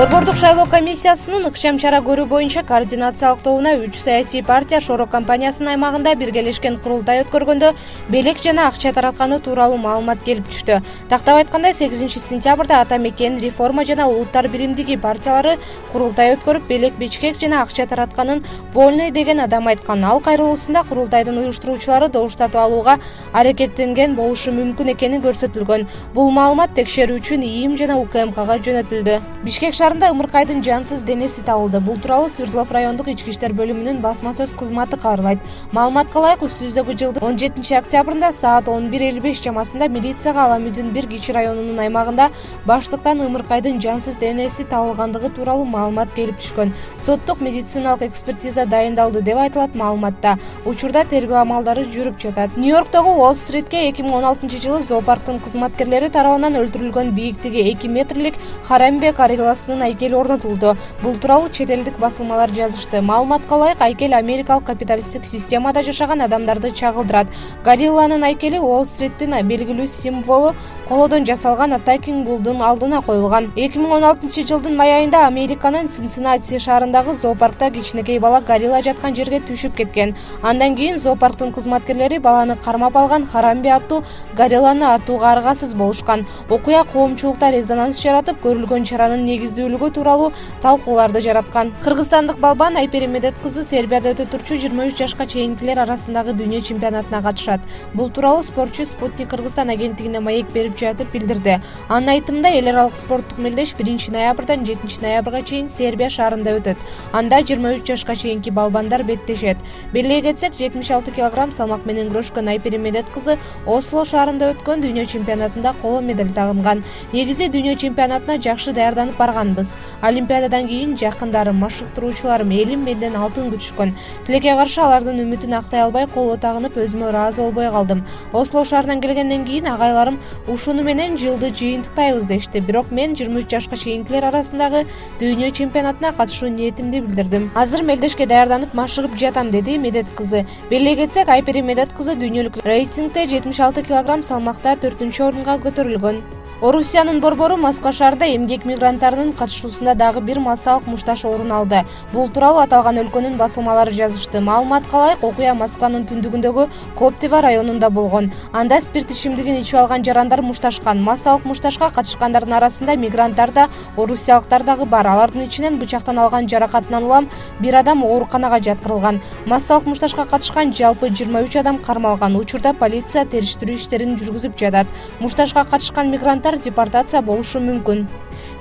Борбордук шайлоо комиссиясынын ыкчам чара көрүү боюнча координациялык тобуна 3 саясий партия Шоро компаниясынын аймагында биргелешкен курултай өткөргөндө белек жана акча таратканы тууралуу маалымат келип түштү. Тактап айтканда 8-сентябрда Ата Мекен, Реформа жана Улуттар биримдиги партиялары курултай өткөрүп, белек бечкек жана акча таратканын Вольный деген адам айткан. Ал кайрылуусунда курултайдын уюштуруучулары добуш сатып алууга аракеттенген болушу мүмкүн экени көрсөтүлгөн. Бул маалымат текшерүү үчүн ИИМ жана УКМКга жөнөтүлдү. Бишкек шаарында ымыркайдын жансыз денеси табылды. Бул тууралуу Свердлов райондук ички иштер бөлүмүнүн басма сөз кызматы кабарлайт. Маалыматка ылайык, үстүбүздөгү жылдын 17-октябрында саат 11:55 чамасында милицияга Аламүдүн 1 кичи районунун аймагында баштыктан ымыркайдын жансыз денеси табылгандыгы тууралуу маалымат келип түшкөн. Соттук медициналык экспертиза дайындалды деп айтылат маалыматта. Учурда тергөө амалдары жүрүп жатат. Нью-Йорктогу Уолл-стритке 2016-жылы зоопарктын кызматкерлери тарабынан өлтүрүлгөн бийликтиги 2 метрлик Харамбе горилласынын айкели орнотулду. Бул тууралуу чет элдик басылмалар жазышты. Маалыматка ылайык, айкел америкалык капиталисттик системада жашаган адамдарды чагылдырат. Горилланын айкели Уолл-стриттин белгилүү символу колодон жасалган Attacking Bullдун алдына коюлган. 2016-жылдын май айында Американын Цинциннати шаарындагы зоопаркта кичинекей бала горилла жаткан жерге түшүп кеткен. Андан кийин зоопарктын кызматкерлери баланы кармап алган Харамбе аттуу горилланы атууга аргасыз болушкан. Окуя коомчулукта резонанс жаратып, көрүлгөн чаранын негиздүүлүгү тууралуу талкууларды жараткан. Кыргызстандык балбан Айпери Медет кызы Сербияда өтө турчу 23 жашка чейинкилер арасындагы дүйнө чемпионатына катышат. Бул тууралуу спортчу Спутник Кыргызстан агенттигине маек берип жатып билдирди. Анын айтымында, эл аралык спорттук мелдеш 1-ноябрдан 7-ноябрга чейин Сербия шаарында өтөт. Анда 23 жашка чейинки балбандар беттешет. Белгилей кетсек, 76 кг салмак менен күрөшкөн Айпери Медет кызы Осло шаарында өткөн дүйнө чемпионатында коло медаль тагынган. Негизи дүйнө чемпионатына жакшы даярданып барганбыз. Олимпиададан кийин жакындарым, машыктыруучуларым, элим менден алтын күтүшкөн. Тилекке каршы алардын үмүтүн актай албай коло тагынып, өзүмө ыраазы болбой калдым. Осло шаарынан келгенден кийин агайларым ушуну менен жылды жыйынтыктайбыз дешти. Бирок мен 23 жашка чейинкилер арасындагы дүйнө чемпионатына катышуу ниетимди билдирдим. Азыр мелдешке даярданып машыгып жатам, деди Медет кызы. Белгилей кетсек, Айпери Медет кызы дүйнөлүк рейтингде 76 кг салмакта 4-орунга көтөрүлгөн. Орусиянын борбору Москва шаарында эмгек мигранттарынын катышуусунда дагы бир массалык мушташ орун алды. Бул тууралуу аталган өлкөнүн басылмалары жазышты. Маалыматка ылайык, окуя Москванын түндүгүндөгү Коптева районунда болгон. Анда спирт ичимдигин ичип алган жарандар мушташкан. Массалык мушташка катышкандардын арасында мигранттар да, орусиялыктар дагы бар. Алардын ичинен бычактан алган жаракатынан улам бир адам ооруканага жаткырылган. Массалык мушташка катышкан жалпы 23 адам кармалган. Учурда полиция териштирүү иштерин жүргүзүп жатат. Мушташка катышкан мигранттар депортация болушу мүмкүн.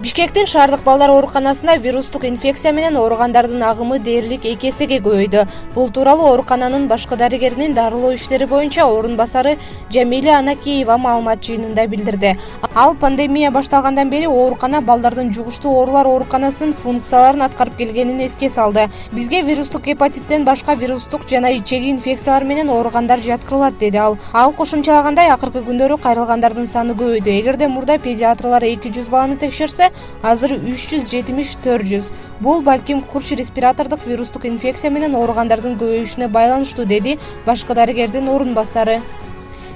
Бишкектин шаардык балдар ооруканасында вирустук инфекция менен ооругандардын агымы дээрлик 2 эсеге көбөйдү. Бул тууралуу оорукананын башкы дарыгеринин дарылоо иштери боюнча орун басары Жамиля Анакеева маалымат жыйынында билдирди. Ал пандемия башталгандан бери оорукана балдардын жугуштуу оорулар ооруканасынын функцияларын аткарып келгенин эске салды. Бизге вирустук гепатиттен башка вирустук жана ичеги инфекциялар менен ооругандар жаткырылат, деди ал. Ал кошумчалагандай, акыркы күндөрү кайрылгандардын саны көбөйдү. Эгерде мурда педиатрлар 200 баланы текшерсе, азыр 370-400. Бул балким курч респиратордук вирустук инфекция менен ооругандардын көбөйүшүнө байланыштуу, деди башкы дарыгердин орун басары.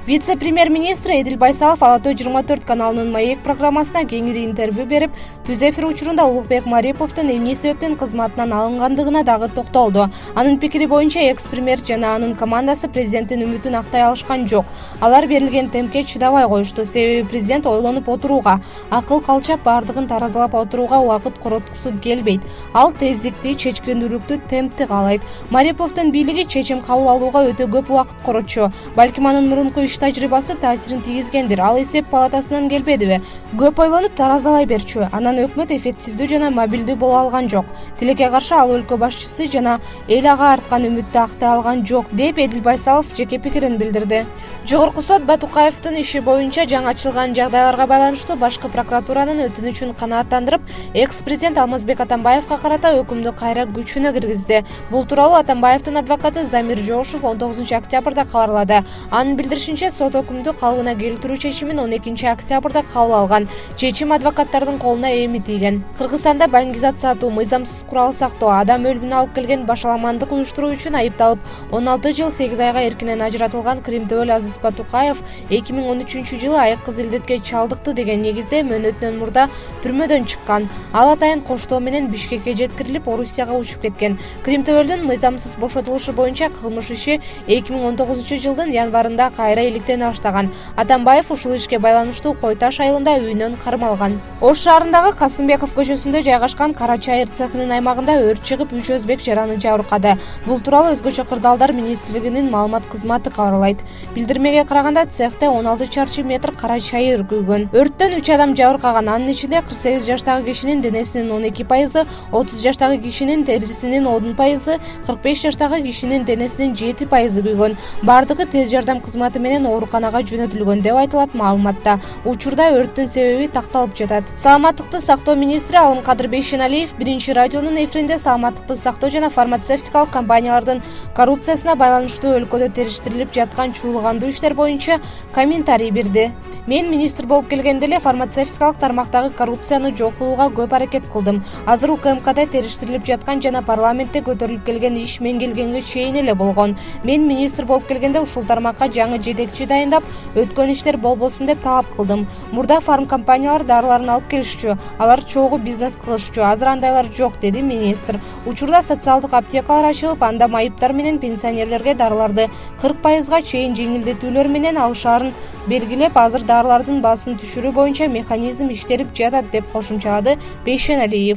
Вице-премьер-министр Эдил Байсалов Ала Тоо 24 каналынын маек программасына кеңири интервью берип, түз эфир учурунда Улукбек Мариповдун эмне себептен кызматынан алынгандыгына дагы токтолду. Анын пикири боюнча, экс-премьер жана анын командасы президенттин үмүтүн актай алышкан жок. Алар берилген темпке чыдабай коюшту. Себеби президент ойлонуп отурууга, акыл калчап бардыгын таразалап отурууга убакыт короткусу келбейт. Ал тездикти, чечкендүүлүктү, темпти каалайт. Мариповдун бийлиги чечим кабыл алууга өтө көп убакыт коротчу. Балким анын мурунку тажрыйбасы таасирин тийгизгендир. Ал эсеп палатасынан келбедиби? Көп ойлонуп таразалай берчү. Анан өкмөт эффективдүү жана мобилдүү боло алган жок. Тилекке каршы ал өлкө башчысы жана эл ага арткан үмүттү актай алган жок, деп Эдил Байсалов жеке пикирин билдирди. Жогорку сот Батукаевдин иши боюнча жаңы ачылган жагдайларга байланыштуу башкы прокуратуранын өтүнүчүн канааттандырып, экс-президент Алмазбек Атамбаевга карата өкүмдү кайра күчүнө киргизди. Бул тууралуу Атамбаевдин адвокаты Замир Жошев 19 октябрда кабарлады. Анын билдиришинче, боюнча сот өкүмдү калыбына келтирүү чечимин 12 октябрда кабыл алган. Чечим адвокаттардын колуна эми тийген. Кыргызстанда баңгизат сатуу, мыйзамсыз курал сактоо, адам өлүмүнө алып келген башаламандык уюштуруу үчүн айыпталып 16 жыл 8 айга эркинен ажыратылган Кримтөбөл Азиз Батукаев 2013 жылы айык кыз илдетке чалдыкты деген негизде мөөнөтүнөн мурда түрмөдөн чыккан. Ал атайын коштоо менен Бишкекке жеткирилип, Орусияга учуп кеткен. Кримтөбөлдүн мыйзамсыз бошотулушу боюнча кылмыш иши 2019 жылдын январында кайра иликтене баштаган. Атамбаев ушул ишке байланыштуу Кой Таш айылында үйүнөн кармалган. Ош шаарындагы Касымбеков көчөсүндө жайгашкан Кара чайыр цехинин аймагында өрт чыгып, 3 өзбек жараны жабыркады. Бул тууралуу Өзгөчө кырдаалдар министрлигинин маалымат кызматы кабарлайт. Билдирмеге караганда, цехте 16 чарчы метр кара чайыр күйгөн. Өрттөн 3 адам жабыркаган, анын ичинде 48 жаштагы кишинин денесинин 12%, 30 жаштагы кишинин терисинин 10%, 45 жаштагы кишинин денесинин 7% күйгөн. Бардыгы тез жардам кызматы менен ооруканага жөнөтүлгөн деп айтылат маалыматта. Учурда өрттүн себеби такталып жатат. Саламаттыкты сактоо министри Алымкадыр Бейшеналиев Биринчи радионун эфиринде саламаттыкты сактоо жана фармацевтикалык компаниялардын коррупциясына байланыштуу өлкөдө териштирилип жаткан чуулгандуу иштер боюнча комментарий берди. Мен министр болуп келгенде эле фармацевтикалык тармактагы коррупцияны жок кылууга көп аракет кылдым. Азыр УКМКда териштирилип жаткан жана парламентте көтөрүлүп келген иш мен келгенге чейин эле болгон. Мен министр болуп келгенде ушул тармакка жаңы жетекчи дайындап, өткөн иштер болбосун деп талап кылдым. Мурда фарм компаниялар дарыларын алып келишчү, алар чогуу бизнес кылышчу. Азыр андайлар жок, деди министр. Учурда социалдык аптекалар ачылып, анда майыптар менен пенсионерлерге дарыларды 40%га чейин жеңилдетүүлөр менен алышаарын белгилеп, азыр дарылардын баасын түшүрүү боюнча механизм иштелип жатат деп кошумчалады Бейшеналиев.